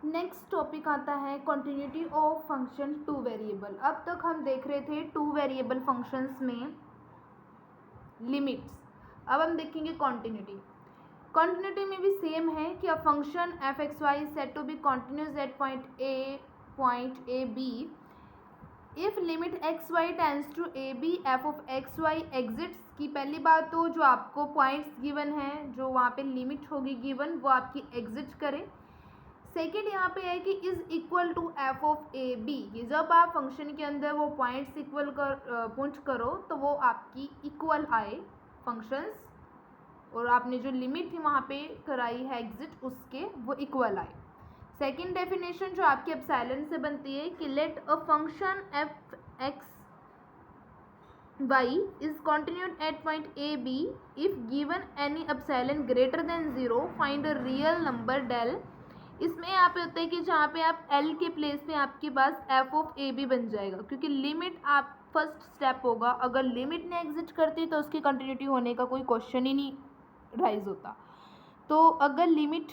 Next topic आता है continuity of function two variable. अब तक हम देख रहे थे टू वेरिएबल फंक्शंस में लिमिट्स। अब हम देखेंगे कॉन्टिन्यूटी। कॉन्टिन्यूटी में भी सेम है कि a function f x y said to be continuous at point a b if limit x y tends to a b f of x y exists. की पहली बात तो जो आपको पॉइंट्स गिवन है, जो वहाँ पे लिमिट होगी गिवन, वो आपकी एग्जिट करे। सेकेंड यहाँ पे है कि is equal to f of a b. जब आप फंक्शन के अंदर वो पॉइंट्स इक्वल पुट करो तो वो आपकी इक्वल आए फंक्शंस, और आपने जो लिमिट थी वहाँ पे कराई है एग्जिट, उसके वो इक्वल आए। सेकेंड डेफिनेशन जो आपकी एप्सिलॉन से बनती है कि let a function f x y is continued at point a b if given any epsilon greater than 0 find a real number del. इसमें यहाँ पे होता है कि जहाँ पे आप L के प्लेस पे आपके पास एफ ऑफ ए बी बन जाएगा, क्योंकि लिमिट आप फर्स्ट स्टेप होगा। अगर लिमिट ने एग्जिट करती तो उसकी कंटिन्यूटी होने का कोई क्वेश्चन ही नहीं राइज होता। तो अगर लिमिट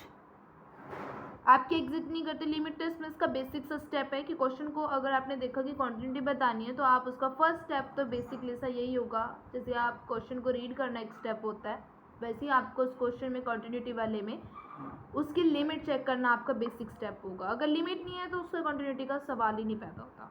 आपकी एग्जिट नहीं करती लिमिट, तो इसमें इसका बेसिक सा स्टेप है कि क्वेश्चन को अगर आपने देखा कि कंटिन्यूटी बतानी है तो आप उसका फर्स्ट स्टेप तो बेसिकली सा यही होगा। जैसे आप क्वेश्चन को रीड करना एक स्टेप होता है, वैसे ही आपको उस क्वेश्चन में कंटिन्यूटी वाले में उसकी लिमिट चेक करना आपका बेसिक स्टेप होगा। अगर लिमिट नहीं है तो उससे कंटिन्यूटी का सवाल ही नहीं पैदा होता।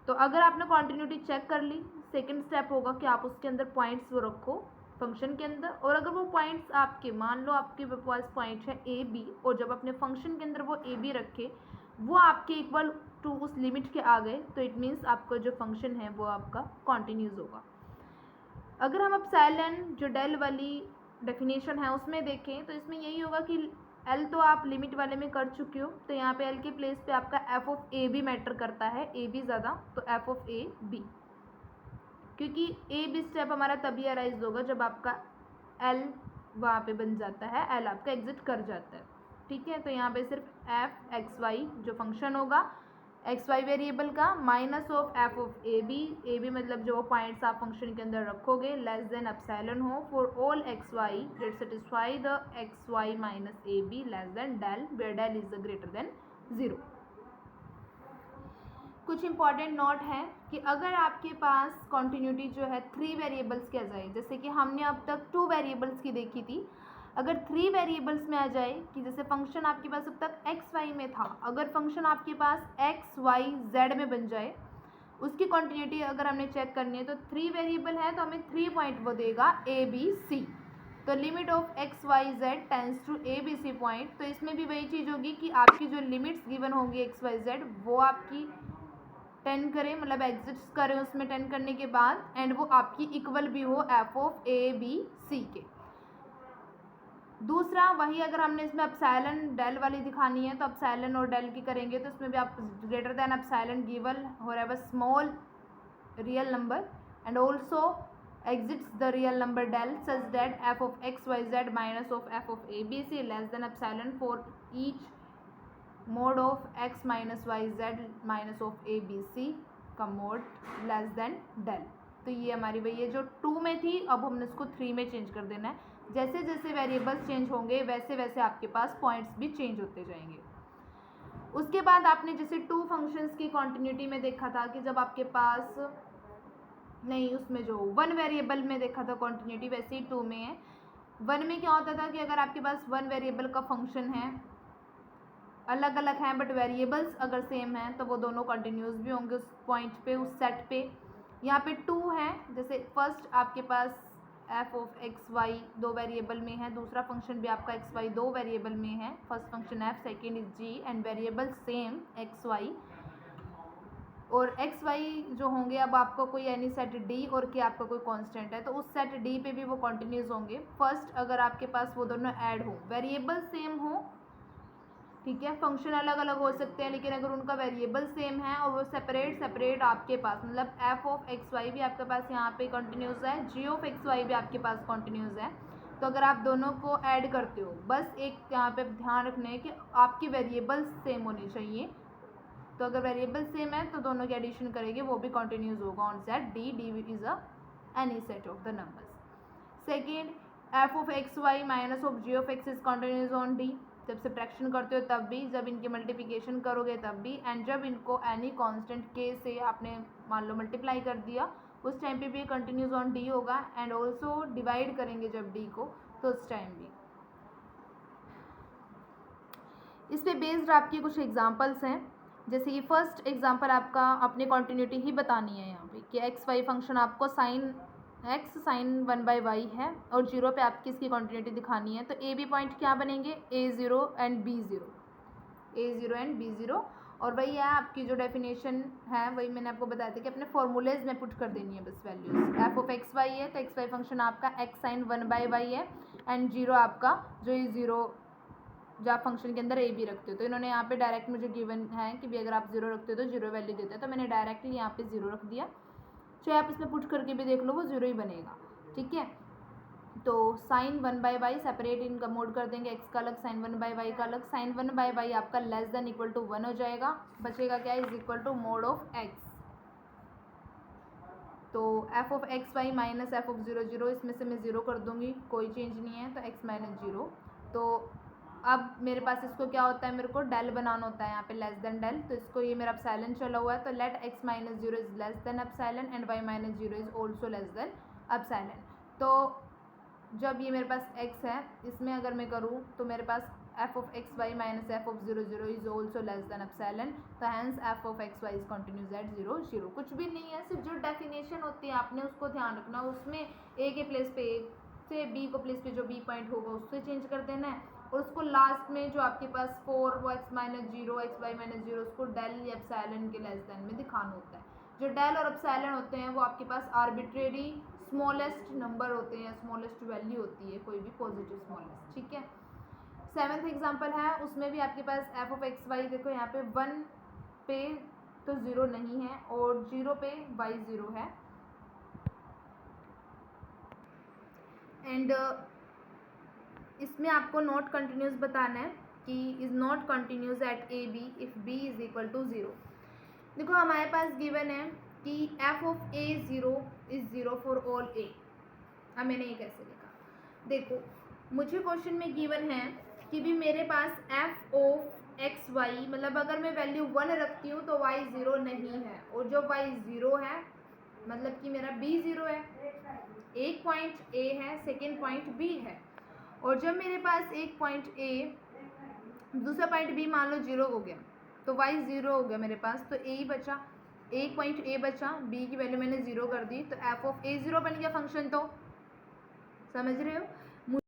तो अगर आपने कंटिन्यूटी चेक कर ली, सेकंड स्टेप होगा कि आप उसके अंदर पॉइंट्स वो रखो फंक्शन के अंदर, और अगर वो पॉइंट्स आपके, मान लो आपके पास पॉइंट है ए बी, और जब अपने फंक्शन के अंदर वो ए बी रखे वो आपके इक्वल टू उस लिमिट के आ गए, तो इट मीन्स आपका जो फंक्शन है वो आपका कॉन्टिन्यूस होगा। अगर हम एप्सिलॉन जो डेल वाली डेफिनेशन है उसमें देखें तो इसमें यही होगा कि एल तो आप लिमिट वाले में कर चुके हो, तो यहाँ पे एल के प्लेस पे आपका f of a b matter करता है, ए बी ज़्यादा, तो एफ ऑफ ए बी, क्योंकि ए बी स्टेप हमारा तभी अराइज होगा जब आपका एल वहाँ पे बन जाता है, एल आपका एग्जिट कर जाता है। ठीक है, तो यहाँ पे सिर्फ एफ एक्स वाई जो फंक्शन होगा एक्स वाई वेरिएबल का, minus of f of a b मतलब जो पॉइंट्स आप फंक्शन के अंदर रखोगे लेस देन एप्सिलॉन हो for all x y that satisfy the x y minus a b less than del where del is greater than 0। कुछ important note है कि अगर आपके पास कॉन्टिन्यूटी जो है 3 वेरिएबल्स की आ जाए, जैसे कि हमने अब तक 2 वेरिएबल्स की देखी थी, अगर 3 वेरिएबल्स में आ जाए कि जैसे फंक्शन आपके पास अब तक एक्स वाई में था, अगर फंक्शन आपके पास एक्स वाई जेड में बन जाए, उसकी कॉन्टिन्यूटी अगर हमने चेक करनी है तो 3 वेरिएबल है तो हमें 3 पॉइंट वो देगा ए बी सी। तो limit of x y z tends to a b c point, तो इसमें भी वही चीज़ होगी कि आपकी जो लिमिट्स गिवन होंगी एक्स वाई जेड वो आपकी 10 करें, मतलब एग्जिट्स करें उसमें 10 करने के बाद, एंड वो आपकी इक्वल भी हो f of a b c के। दूसरा वही, अगर हमने इसमें एप्सिलॉन डेल वाली दिखानी है तो एप्सिलॉन और डेल की करेंगे, तो इसमें भी आप ग्रेटर देन एप्सिलॉन गिवन हो रहा है बस small real number, and also exits the real number del such that f of x y z minus of f of a b c less than epsilon for each mod of x minus y z minus of a b c का mode less than del. तो ये हमारी वही है जो 2 में थी, अब हमने इसको 3 में चेंज कर देना है। जैसे जैसे वेरिएबल्स चेंज होंगे वैसे वैसे आपके पास पॉइंट्स भी चेंज होते जाएंगे। उसके बाद आपने जैसे 2 फंक्शंस की कॉन्टिन्यूटी में देखा था कि जब आपके पास नहीं, उसमें जो 1 वेरिएबल में देखा था कॉन्टिन्यूटी, वैसे ही 2 में है। 1 में क्या होता था कि अगर आपके पास 1 वेरिएबल का फंक्शन है, अलग अलग हैं बट वेरिएबल्स अगर सेम हैं तो वो दोनों कंटिन्यूस भी होंगे उस पॉइंट पे, उस सेट पे। यहाँ पे 2 है, जैसे फर्स्ट आपके पास f of x y 2 variable में है, दूसरा फंक्शन भी आपका एक्स वाई 2 वेरिएबल में है, first function f, second is g, and variable same x y, और एक्स वाई जो होंगे अब आपका कोई एनी सेट डी और के आपका कोई कांस्टेंट है तो उस सेट डी पे भी वो कंटिन्यूस होंगे। फर्स्ट अगर आपके पास वो दोनों ऐड हो, वेरिएबल सेम हो, ठीक है, फंक्शन अलग अलग हो सकते हैं लेकिन अगर उनका वेरिएबल सेम है और वो सेपरेट आपके पास, मतलब एफ ऑफ एक्स वाई भी आपके पास यहाँ पे कंटिन्यूस है, जी ऑफ एक्स वाई भी आपके पास कंटिन्यूस है, तो अगर आप दोनों को ऐड करते हो, बस एक यहाँ पे ध्यान रखना है कि आपकी वेरिएबल सेम होनी चाहिए। तो अगर वेरिएबल सेम है तो दोनों की एडिशन करेंगे वो भी कंटिन्यूस होगा on set d, d is a any set of the numbers. Second, f of x y minus of g of x is continuous on d, जब सब्ट्रैक्शन करते हो तब भी, जब इनके मल्टीप्लिकेशन करोगे तब भी, एंड जब इनको एनी कांस्टेंट के से आपने मान लो मल्टीप्लाई कर दिया उस टाइम पे भी कंटिन्यूज ऑन डी होगा, एंड ऑल्सो डिवाइड करेंगे जब डी को तो उस टाइम भी। इस पे बेस्ड आपकी कुछ एग्जांपल्स हैं, जैसे कि फर्स्ट एग्जांपल आपका अपनी कॉन्टिन्यूटी ही बतानी है यहाँ पे कि एक्स वाई फंक्शन आपको साइन एक्स साइन 1/y है और 0 पे आपकी इसकी कॉन्टिन्यूटी दिखानी है। तो ए बी पॉइंट क्या बनेंगे, a0 and b0, a0 and b0, और वही है आपकी जो डेफिनेशन है वही मैंने आपको बताया था कि अपने फॉर्मूलेज में पुट कर देनी है बस values. F of x y है तो एक्स वाई फंक्शन आपका एक्स साइन 1/y है, एंड 0 आपका जो ये 0 जो आप फंक्शन के अंदर ए बी रखते हो। तो इन्होंने यहाँ पे डायरेक्ट मुझे गिवन है कि भी अगर आप 0 रखते हो तो 0 वैल्यू देते हैं, तो मैंने डायरेक्टली यहाँ पे 0 रख दिया। चाहे आप इसमें पुट करके भी देख लो वो 0 ही बनेगा, ठीक है। तो साइन 1/y सेपरेट इनका मोड कर देंगे, एक्स का अलग साइन 1/y का अलग। साइन 1/y आपका लेस देन इक्वल टू 1 हो जाएगा, बचेगा क्या, is equal to mod of x. तो f of x y minus f of 0 0, इसमें से मैं 0 कर दूंगी, कोई चेंज नहीं है, तो एक्स माइनस 0। तो अब मेरे पास इसको क्या होता है, मेरे को डेल बनाना होता है यहाँ पे लेस देन डेल, तो इसको ये मेरा एप्सिलॉन चला हुआ है, तो let x minus 0 is less than epsilon and y minus 0 is also less than epsilon. तो जब ये मेरे पास x है, इसमें अगर मैं करूँ तो मेरे पास f of x y minus f of 0 0 is also less than epsilon, तो hence f of x y is continuous at 0 0। कुछ भी नहीं है, सिर्फ जो डेफिनेशन होती है आपने उसको ध्यान रखना, उसमें a के प्लेस पे a से b को प्लेस पे जो b पॉइंट होगा उससे चेंज कर देना है, और उसको लास्ट में जो आपके पास 4 वो x minus 0 x y minus 0 उसको डेल या एप्सिलॉन के लेस देन में दिखाना होता है। जो डेल और एप्सिलॉन होते हैं वो आपके पास आर्बिट्रेरी स्मॉलेस्ट नंबर होते हैं, स्मॉलेस्ट वैल्यू होती है कोई भी पॉजिटिव स्मॉलेस्ट, ठीक है। सेवन्थ एग्जांपल है, उसमें भी आपके पास एफ ऑफ एक्स वाई, देखो यहाँ पे 1 पे तो 0 नहीं है और 0 पे y 0 है, एंड इसमें आपको नॉट कंटिन्यूस बताना है कि is not continuous at a b if b is equal to 0। देखो हमारे पास गिवन है कि f of a 0 is 0 for all a. अब मैंने ये कैसे लिखा, देखो मुझे क्वेश्चन में गिवन है कि भी मेरे पास एफ ऑफ एक्स वाई, मतलब अगर मैं वैल्यू 1 रखती हूँ तो y 0 नहीं है, और जो y 0 है मतलब कि मेरा b 0 है, एक पॉइंट a है, सेकेंड पॉइंट b है, और जब मेरे पास एक पॉइंट a दूसरा पॉइंट b मान लो 0 हो गया तो y 0 हो गया मेरे पास, तो a ही बचा, एक पॉइंट a बचा, b की वैल्यू मैंने 0 कर दी, तो एफ ऑफ a 0 बन गया फंक्शन। तो समझ रहे हो,